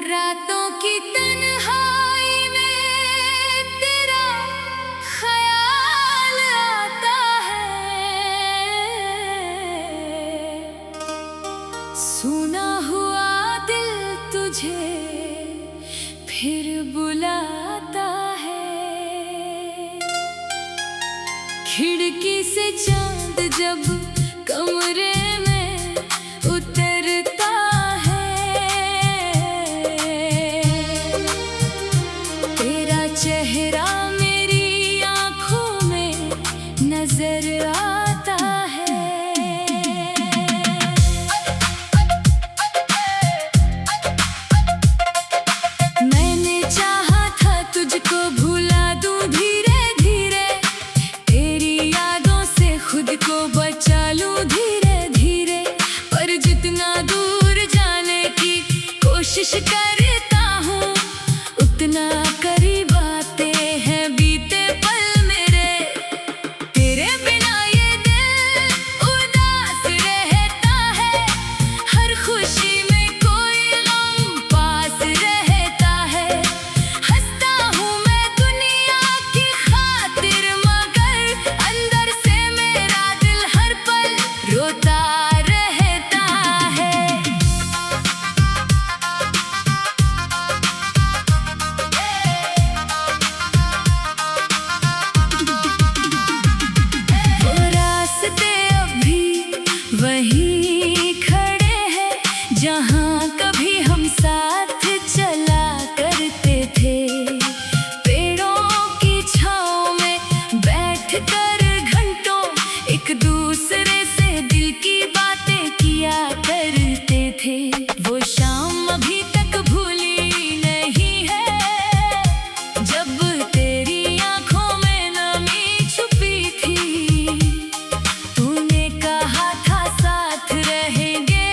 रातों की तन्हाई में तेरा ख्याल आता है। सुना हुआ दिल तुझे फिर बुलाता है। खिड़की से चांद जब कमरे में उतरता है, तेरा चेहरा मेरी आंखों में नजर आता है। मैंने चाहा था तुझको भुला दूं धीरे धीरे, तेरी यादों से खुद को बचा लूं धीरे धीरे। पर जितना दूर जाने की कोशिश करता हूँ, उतना करीब आते हैं बीते पल मेरे। तेरे बिना ये दिल उदास रहता है, हर खुशी में कोई गम पास रहता है। हंसता हूँ मैं दुनिया की खातिर, मगर अंदर से मेरा दिल हर पल रोता रहता है। वो रास्ते अभी वहीं खड़े हैं, जहाँ कभी हम साथ चला करते थे। पेड़ों की छाँव में बैठकर घंटों एक दूसरे से दिल की बातें किया करते थे। वो शाम अभी तक भूली नहीं है, जब तेरी आंखों में नमी छुपी थी। तूने कहा था साथ रहेंगे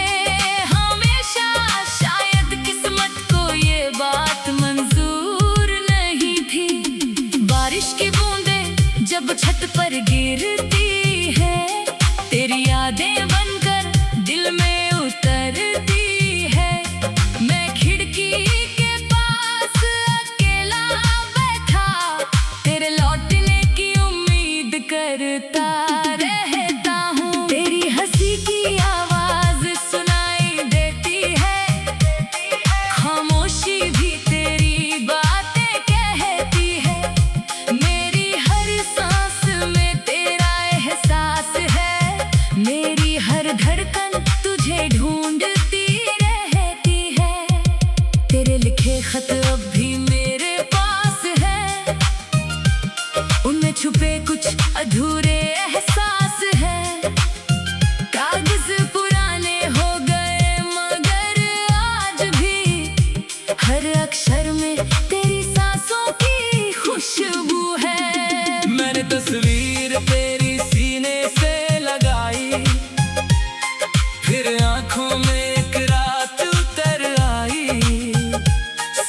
हमेशा, शायद किस्मत को ये बात मंजूर नहीं थी। बारिश की बूंदें जब छत पर गिरती है, तेरी यादें बनकर दिल में उतरती है। मैं खिड़की के पास अकेला बैठा, तेरे लौटने की उम्मीद करता रहता हूँ। तेरी हंसी की आवाज सुनाई देती है, खामोशी भी तेरी बातें कहती है। मेरी हर सांस में तेरा एहसास है, मेरी हर धड़कन तुझे ढूंढती रहती है। तेरे लिखे खत अब भी मेरे पास है, उनमें छुपे कुछ अधूरे एहसास हैं। कागज पुराने हो गए मगर आज भी हर अक्षर में तेरी सांसों की खुशबू है। मैंने तस्वीर तेरी सीने से लगाई, फिर आंखों में एक रात उतर आई।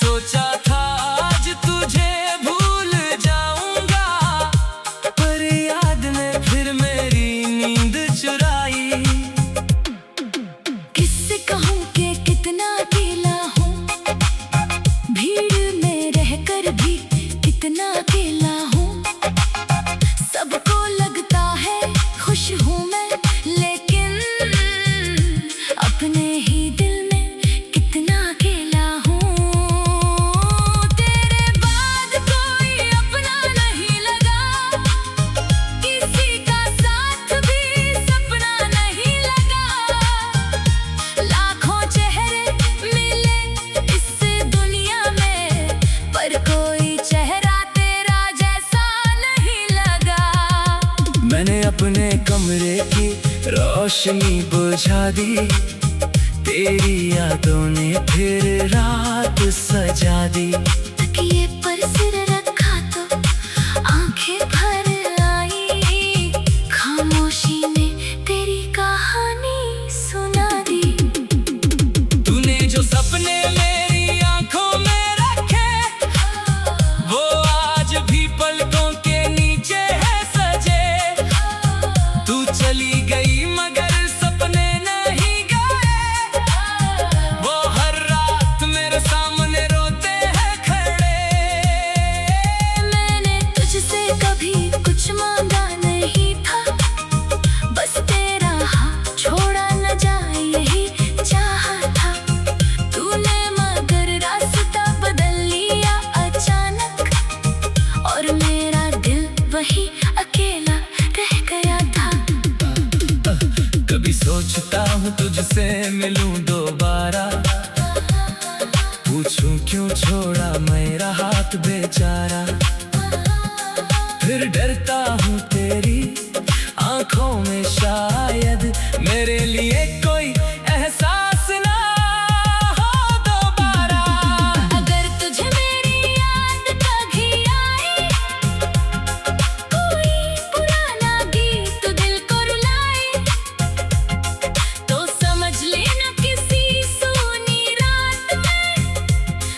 सोचा था आज तुझे भूल जाऊंगा, पर याद ने फिर मेरी नींद चुराई। किससे कहूँ कि कितना अकेला हूँ, भीड़ में रहकर भी कितना अकेला हूँ। सबको लगता है खुश हूँ मैं, लेकिन अपने ही दिल में कितना अकेला हूँ। तेरे बाद कोई अपना नहीं लगा, किसी का साथ भी सपना नहीं लगा। लाखों चेहरे मिले इस दुनिया में, पर कोई चेहरा तेरा जैसा नहीं लगा। मैंने अपने कमरे की रोशनी बुझा दी, तेरी यादों ने फिर रात सजा दी। तकिए पर सिर रखा तो आंखें भर आई, खामोशी ने तेरी कहानी सुना दी। तूने जो सपने मेरी आंखों में रखे, वो आज भी पलकों के नीचे है सजे। तू चली गई मगर सपने नहीं गए, वो हर रात मेरे सामने दोबारा। पूछूं क्यों छोड़ा मेरा हाथ बेचारा। फिर डरता हूँ तेरी आंखों में शायद मेरे लिए कोई एहसास ना हो दोबारा। अगर तुझे मेरी याद कभी आए, कोई पुराना गीत दिल को रुलाए, तो समझ लेना किसी सूनी रात में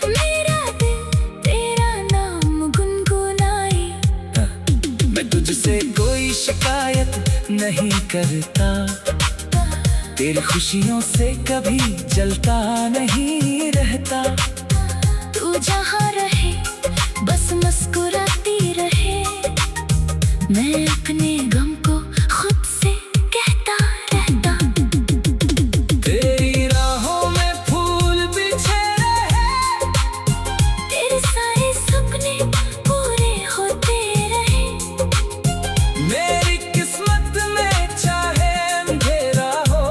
मेरा दिल तेरा नाम गुनगुनाए। मैं तुझसे कोई शिकायत नहीं करता, तेरी खुशियों से कभी जलता नहीं रहता। तू जहाँ रहे बस मुस्कुराती रहे, मैं अपने गम को खुद से कहता रहता। तेरी राहों में फूल बिछे रहे, तेरे सारे सपने पूरे होते रहे। मेरी किस्मत में चाहे अंधेरा हो,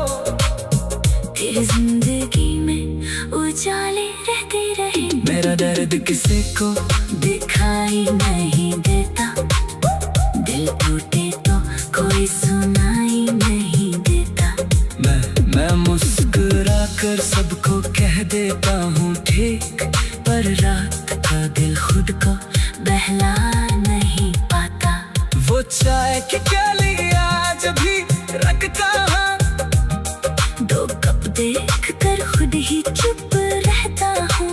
तेरी जिंदगी में उजाले रहते रहे। मेरा दर्द किसी को दिखाई नहीं देता, दिल टूटे तो कोई सुनाई नहीं देता। मैं मुस्कुरा कर सबको कह देता हूँ ठीक, पर रात का दिल खुद को बहला नहीं पाता। वो चाय की प्याली आज भी रखता हूँ, दो कप देख कर खुद ही चुप रहता हूँ।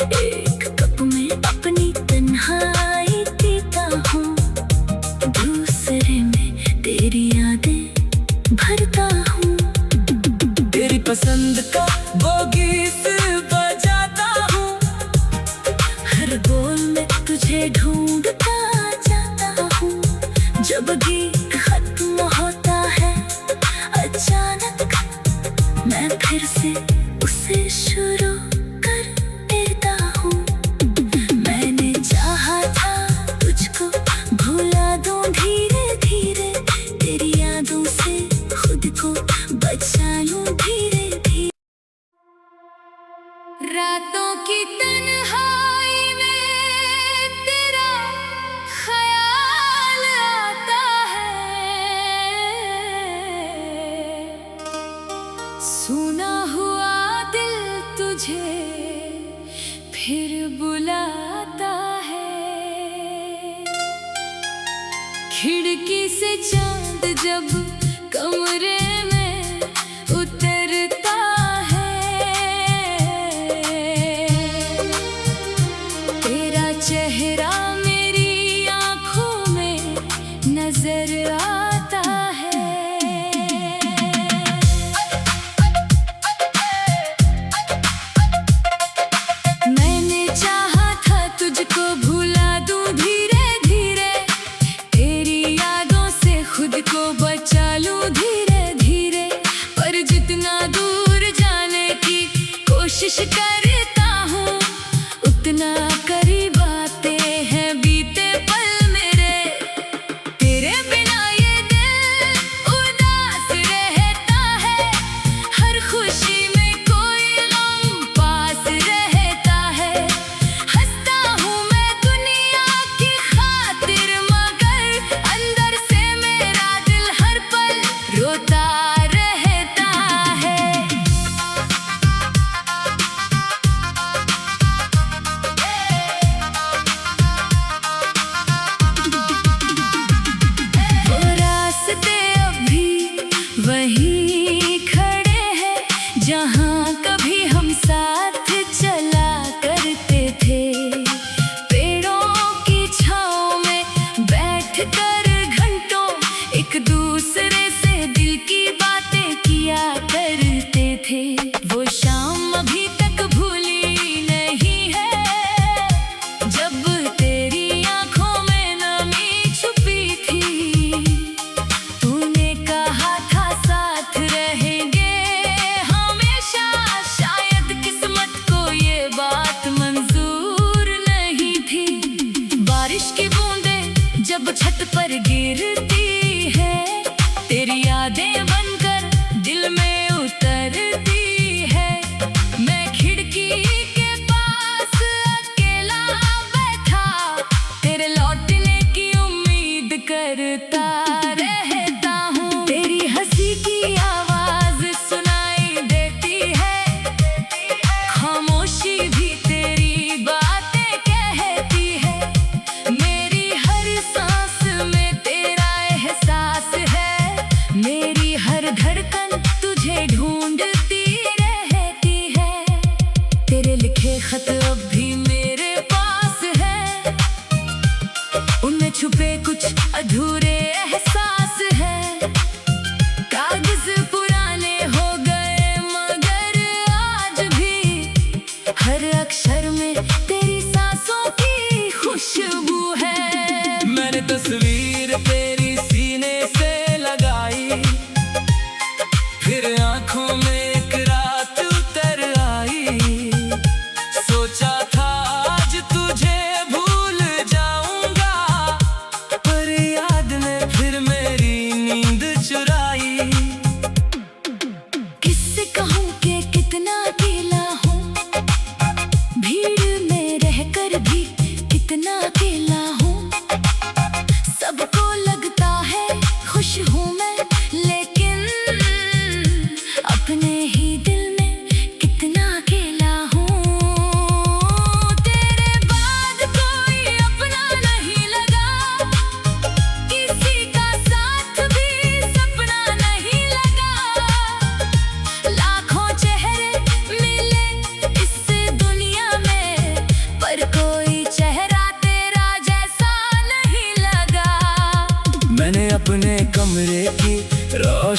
एक कप में अपनी तन्हाई पीता हूँ, दूसरे में तेरी यादें भरता हूँ। तेरी पसंद का वो गीत बजाता हूँ, हर बोल में तुझे ढूंढता जाता हूँ। जब गीत खत्म होता है अचानक, मैं फिर से उसे शुरू कर देता हूँ। मैंने चाहा था तुझको भुला दूं धीरे धीरे, तेरी यादों से खुद को बचा लूं धीरे धीरे। रातों की तन्हाई में तेरा ख्याल आता है, सुना हुआ दिल तुझे फिर बुलाता है। खिड़की से चांद जब कमरे में उतरता है, तेरा चेहरा मेरी आंखों में नजर आता है। मैंने चाहा था तुझको भुला दूं धीरे धीरे, तेरी यादों से खुद को बचा लूं धीरे धीरे। पर जितना दूर जाने की कोशिश करता हूँ, उतना करीब आते हैं बीते पल मेरे। तेरे बिना ये दिल उदास रहता है, हर खुशी में कोई गम पास रहता है। हंसता हूँ मैं दुनिया की खातिर, मगर अंदर से मेरा दिल हर पल रोता रहता है। वो रास्ते अभी वहीं खड़े हैं, जहाँ कभी हम साथ चला करते थे। पेड़ों की छाँव में बैठ कर घंटों एक दूसरे से दिल की बातें किया करते थे। वो शाम अभी तक भूली नहीं है, जब तेरी आंखों में नमी छुपी थी। तूने कहा था साथ रहेंगे हमेशा, शायद किस्मत को ये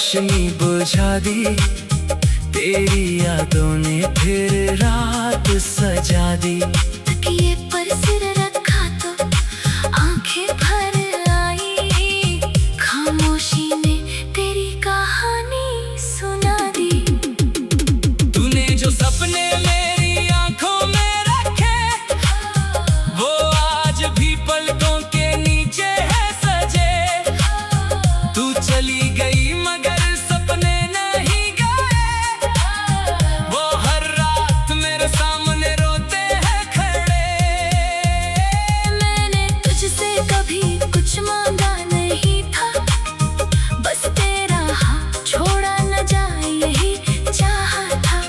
रोशनी बुझा दी, तेरी यादों ने फिर रात सजा दी। तकिए पर सिर रखा तो आंखें भर आई, खामोशी ने तेरी कहानी सुना दी। तूने जो सपने मेरी आंखों में रखे, वो आज भी पलकों के नीचे है सजे। तू चली गई मगर सपने नहीं गए, वो हर रात मेरे सामने रोते हैं खड़े। मैंने तुझसे कभी कुछ मांगा नहीं था, बस तेरा हाथ छोड़ा न जाए यही चाहा था।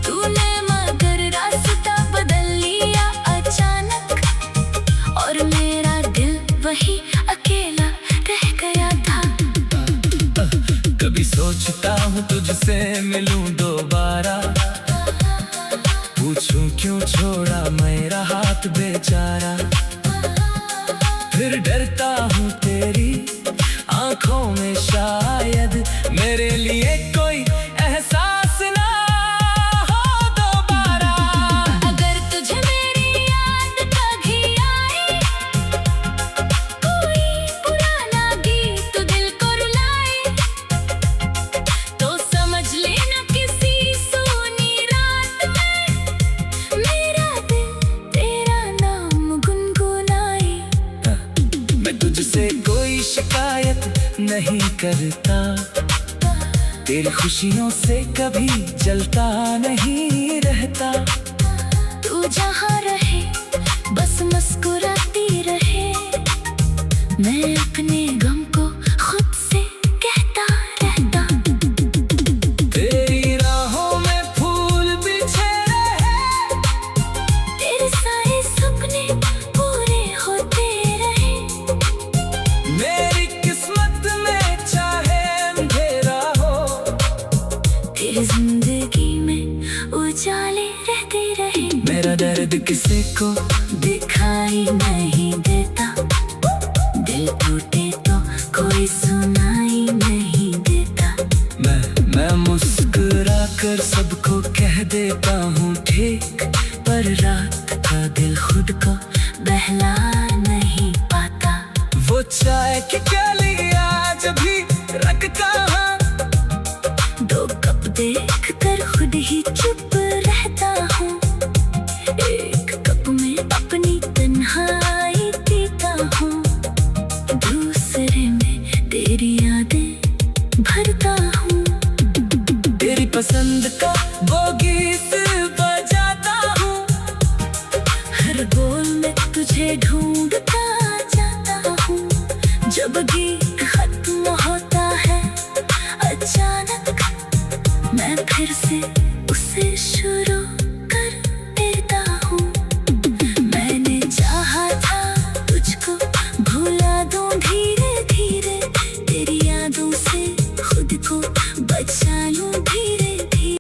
तूने मगर रास्ता बदल लिया अचानक, और मेरा दिल वही अकेला रह गया था। कभी सोचता हूँ तुझसे मिलूं दोबारा, पूछूं क्यों छोड़ा मेरा हाथ बेचारा। फिर डरता हूँ तेरी आंखों में शायद मेरे लिए कोई एहसास ना हो दोबारा। अगर तुझे मेरी याद कभी आई, कोई पुराना गीत दिल को रुलाए, तो समझ लेना किसी सूनी रात में मेरा दिल तेरा नाम गुनगुनाए। मैं तुझसे कोई शिकायत नहीं करता, तेरी खुशियों से कभी जलता नहीं रहता। तू जहाँ रहे बस मुस्कुराती रहे, मैं अपने गम को खुद से कहता रहता। तेरी राहों में फूल बिछे रहे, तेरे सारे सपने पूरे होते रहे। मेरी किस्मत में चाहे अंधेरा हो, तेरी जिंदगी में उजाले रहते रहे। मेरा दर्द किसी को दिखाई नहीं देता, दिल टूटे तो कोई सुनाई नहीं देता। मैं मुस्कुरा कर सबको कह देता हूँ ठीक, पर रात का दिल खुद को बहला नहीं पाता। वो चाय की प्याली आज भी रखता हूँ, दो कप देख कर खुद ही चुप रहता हूँ। एक कप में अपनी तन्हाई पीता हूँ, दूसरे में तेरी यादें भरता हूँ। तेरी पसंद का वो गीत बजाता हूँ, हर बोल में तुझे ढूंढता जाता हूँ। जब गीत खत्म होता है अचानक, मैं फिर से उसे शुरू कर देता हूँ। मैंने चाहा था तुझको भुला दूं धीरे धीरे, तेरी यादों से खुद को बचा लूं धीरे धीरे।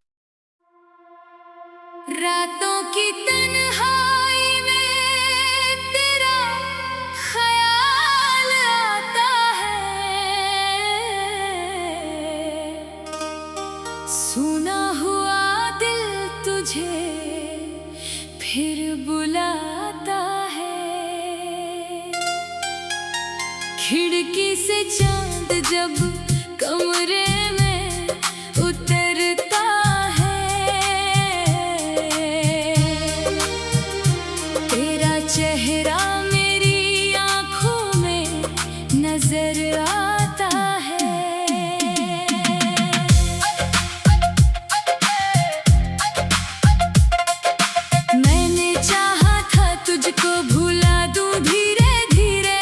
रातों की तन्हाई में तेरा ख्याल आता है, सुना हुआ दिल तुझे फिर बुलाता है। खिड़की से चांद जब कमरे में उतरता है, तेरा चेहरा मेरी आंखों में नजर आता है। मैंने चाहा था तुझको भुला दूं धीरे धीरे,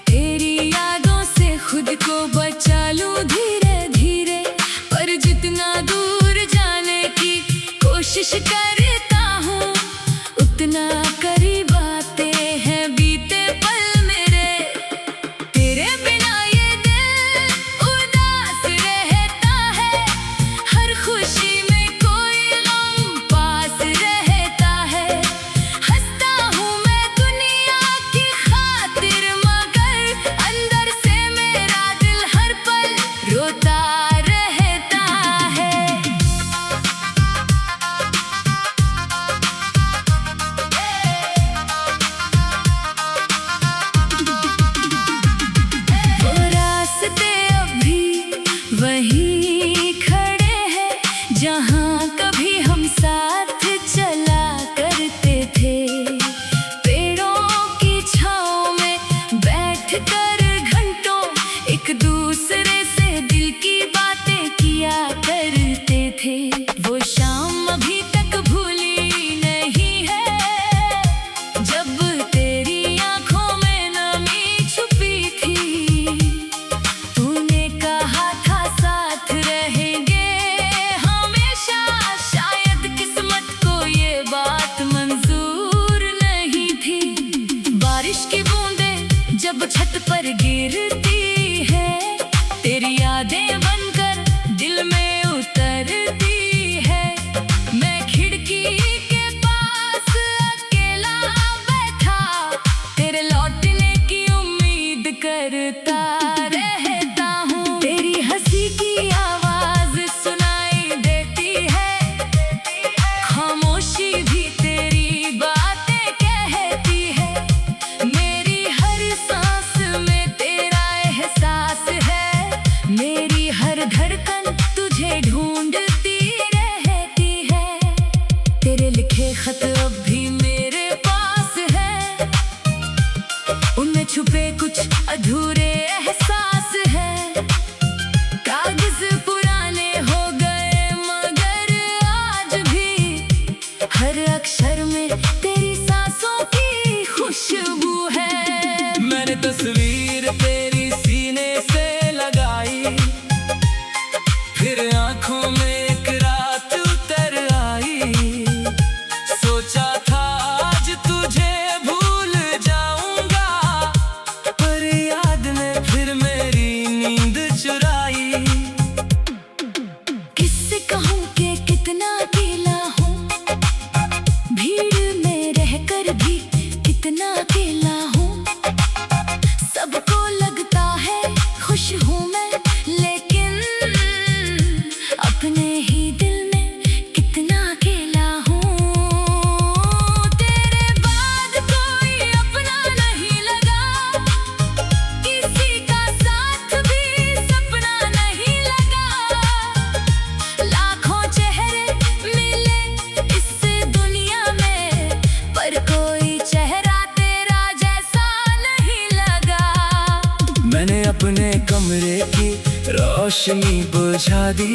तेरी यादों से खुद को बचा लूं धीरे धीरे। पर जितना दूर जाने की कोशिश करता हूँ, उतना करीब आते हैं बीते पल मेरे। तेरे बिना ये दिल उदास रहता है, हर खुशी में कोई गम पास रहता है। हंसता हूँ मैं दुनिया की खातिर, मगर अंदर से मेरा दिल हर पल रोता रोशनी बुझा दी,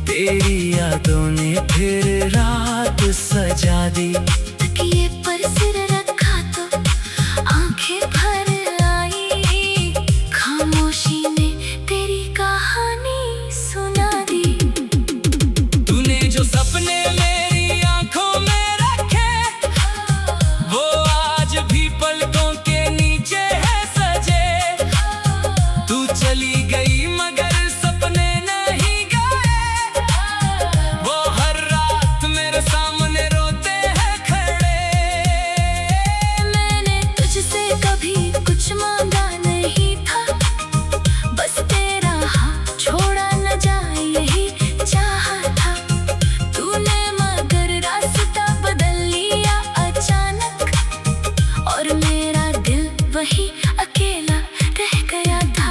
तेरी यादों ने फिर रात सजा दी। तकिए पर सिर रखा तो आंखें भर आई, खामोशी ने तेरी कहानी सुना दी। तूने जो सपने मेरी आंखों में रखे, वो आज भी पलकों के नीचे है सजे। तू चली गई मगर सपने नहीं गए, वो हर रात मेरे सामने रोते हैं खड़े। मैंने तुझसे कभी कुछ मांगा नहीं था, बस तेरा हाथ छोड़ा न जाए यही चाहा था। तूने मगर रास्ता बदल लिया अचानक, और मेरा दिल वही अकेला रह गया था।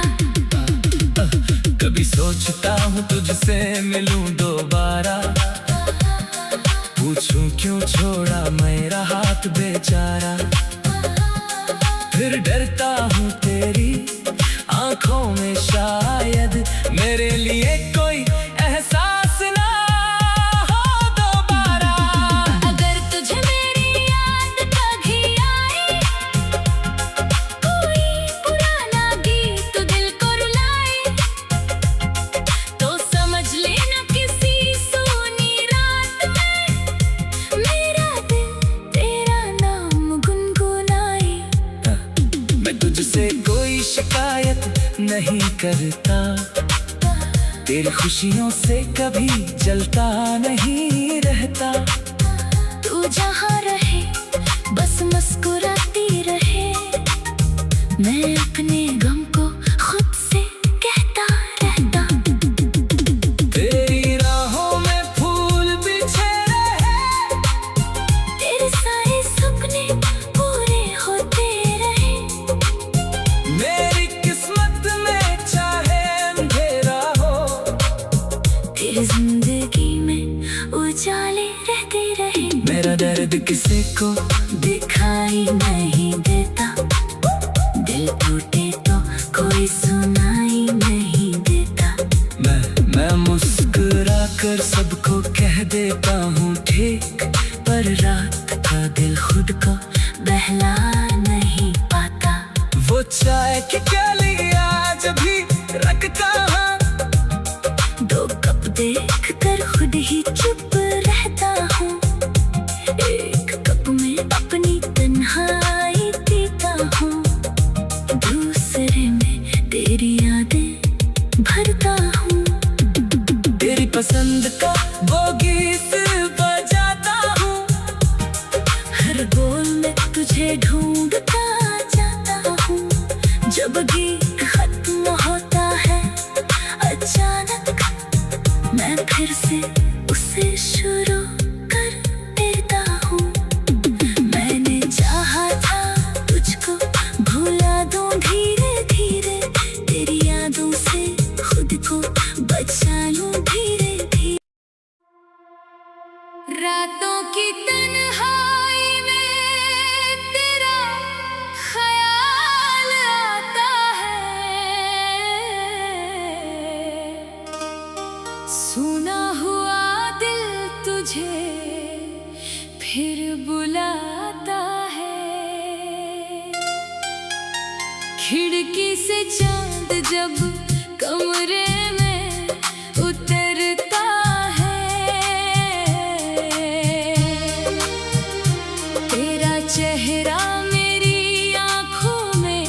कभी सोचता हूँ तुझसे मिलूं दोबारा, पूछूं क्यों छोड़ा मेरा हाथ बेचारा। फिर डरता हूँ तेरी आंखों में शायद मेरे लिए कोई एहसास ना हो दोबारा। अगर तुझे मेरी याद कभी आई, कोई पुराना गीत दिल को रुलाए, तो समझ लेना किसी सोनी रात में मेरा दिल तेरा नाम गुनगुनाए। मैं तुझसे कोई शिकायत नहीं करता, तेरी खुशियों से कभी जलता नहीं रहता। तू जहाँ रहे बस मुस्कुराती रहे, मैं अपने गम को खुद से कहता रहता। तेरी राहों में फूल बिछे रहे, तेरे सारे सपने पूरे होते रहे। मेरी किस्मत में चाहे अंधेरा हो, तेरी जिंदगी में उजाले रहते रहे। मेरा दर्द किसी को दिखाई नहीं देता, दिल टूटे तो कोई सुनाई नहीं देता। मैं मुस्कुरा कर सबको कह देता हूँ ठीक, पर रात का दिल खुद को बहला नहीं पाता। वो चाय की प्याली आज भी रखता हूँ, दो कप देख कर खुद ही चुप रहता हूँ। एक कप में अपनी तन्हाई पीता हूँ, दूसरे में तेरी यादें भरता हूँ। तेरी पसंद का वो गीत बजाता हूँ, हर बोल में तुझे ढूंढता जाता हूँ। जब गीत खत्म होता है अचानक, मैं फिर से उसे शुरू कर देता हूँ। मैंने चाहा था तुझको भुला दूं धीरे धीरे, तेरी यादों से खुद को बचा लूं धीरे धीरे। रातों की तन्हाई में तेरा ख्याल आता है, सुना हुआ दिल तुझे फिर बुलाता है। खिड़की से चांद जब कमरे में उतरता है, तेरा चेहरा मेरी आंखों में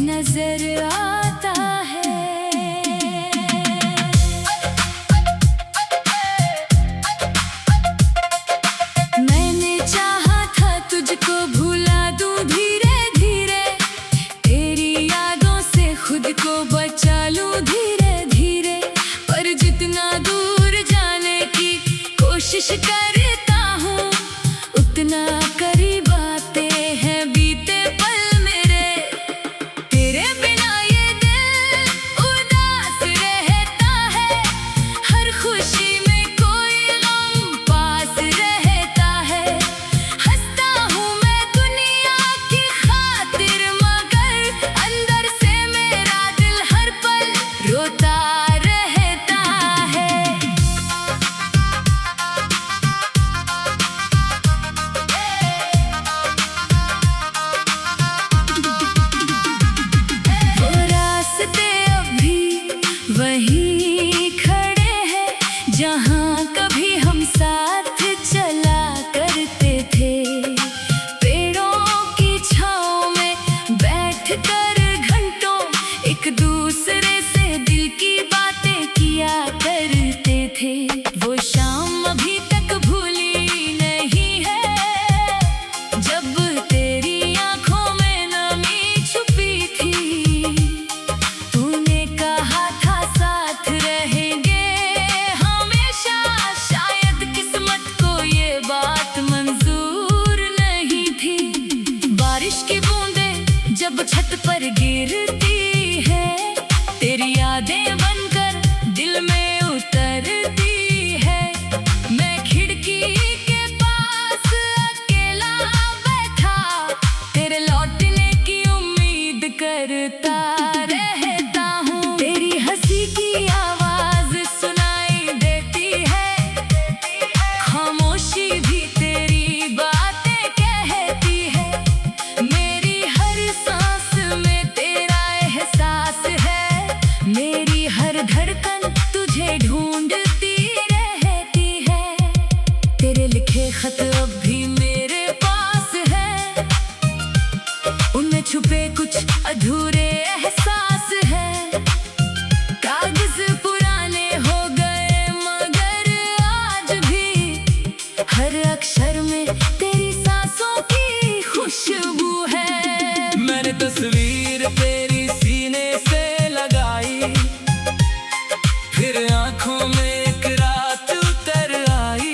नजर आता है। मैंने चाहा था तुझको भुला दूं धीरे धीरे, तेरी यादों से खुद को बचा लूं धीरे धीरे। खत अब भी मेरे पास है, उनमें छुपे कुछ अधूरे एहसास है। कागज पुराने हो गए मगर आज भी हर अक्षर में तेरी सांसों की खुशबू है। मैंने तस्वीर तेरी सीने से लगाई, फिर आंखों में एक रात उतर आई।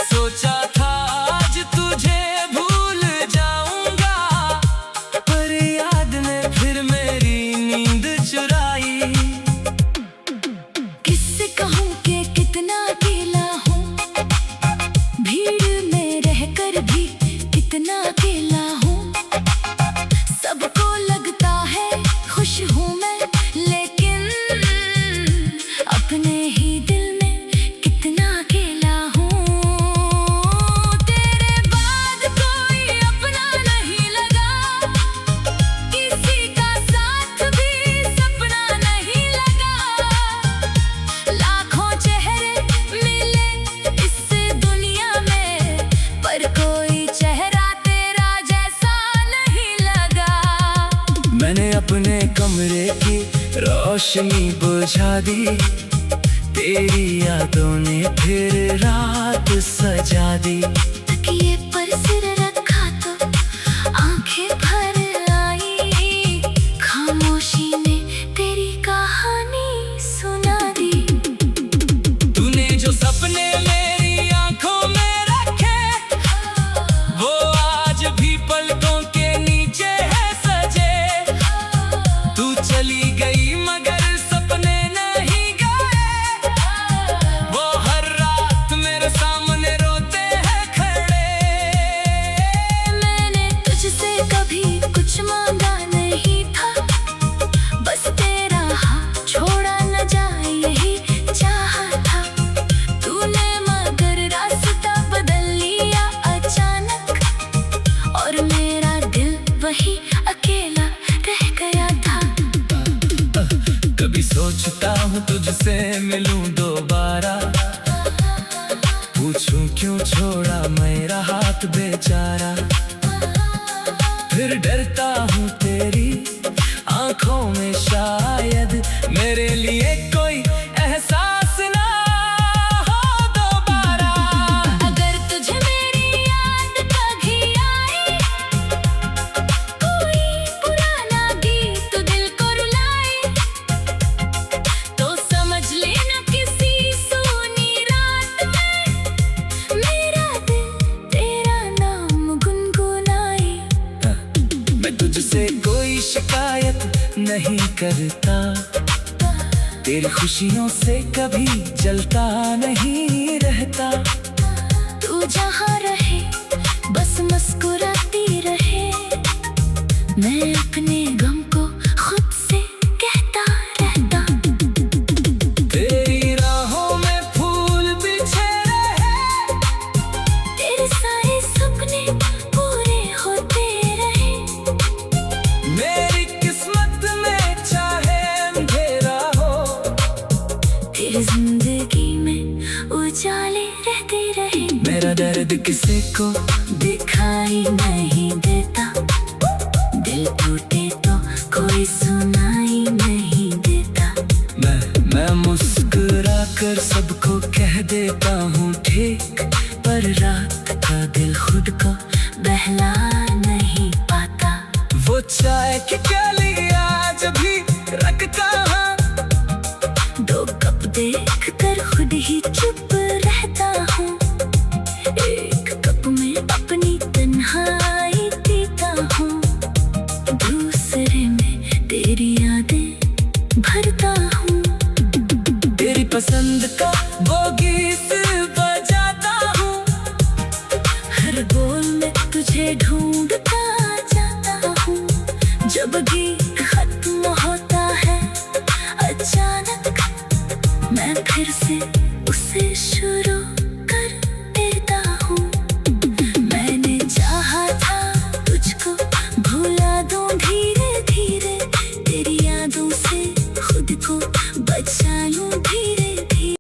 सोचा था आज तुझे भूल जाऊंगा, पर याद ने फिर मेरी नींद चुराई। किससे कहूँ कि कितना अकेला हूँ, भीड़ में रहकर भी कितना अकेला हूँ। सबको लगता है खुश हूँ मैं, लेकिन अपने ही दिल में कितना अकेला हूँ। तेरे बाद कोई अपना नहीं लगा, किसी का साथ भी सपना नहीं लगा। लाखों चेहरे मिले इस दुनिया में, पर कोई चेहरा तेरा जैसा नहीं लगा। मैंने अपने कमरे की रोशनी बुझा दी, तेरी यादों ने फिर रात सजा दी। तकिए पर सिर रखा तो आंखें भर आई, खामोशी ने तेरी कहानी सुना दी। तूने जो सपने मेरी आंखों में रखे, वो आज भी पलकों के नीचे है सजे। तू चली गई मगर सपने नहीं गए, वो हर रात मेरे सामने रोते हैं खड़े। मैंने तुझसे कभी कुछ मांगा नहीं था, बस तेरा हाथ छोड़ा न जाए यही चाहा था। तूने मगर रास्ता बदल लिया अचानक, और मेरा दिल वही अकेला रह गया था। कभी सोचता हूँ तुझसे मिलूं दोबारा, पूछूं क्यों छोड़ा मेरा हाथ बेचारा। फिर डरता हूँ तेरी आंखों में शायद मेरे लिए कोई एहसास ना हो दोबारा। अगर तुझे मेरी याद कभी आई, कोई पुराना गीत दिल को रुलाए, तो समझ लेना किसी सोनी रात में मेरा दिल तेरा नाम गुनगुनाए। मैं तुझसे कोई शिकायत नहीं करता, तेरी खुशियों से कभी जलता नहीं रहता। तू जहाँ रहे बस मुस्कुराती रहे, मैं अपने गम को खुद से कहता रहता। तेरी राहों में फूल बिछे रहे, तेरे सारे सपने पूरे होते रहे। मेरी किस्मत में चाहे अंधेरा हो, तेरी जिंदगी में उजाले रहते रहे। मेरा दर्द किसी को दिखाई नहीं देता, दिल टूटे तो कोई सुनाई नहीं देता। मैं मुस्कुरा कर सबको कह देता हूँ ठीक, पर रात का दिल खुद को बहला नहीं पाता। वो चाय की प्याली आज भी रखता हूँ, दो कप देख कर खुद ही चुप रहता हूँ। एक कप में अपनी तन्हाई पीता हूँ, दूसरे में तेरी यादें भरता हूँ। तेरी पसंद का वो गीत बजाता हूँ, हर बोल में तुझे ढूंढता जाता हूँ। जब गीत खत्म होता है अचानक, मैं फिर से उसे शुरू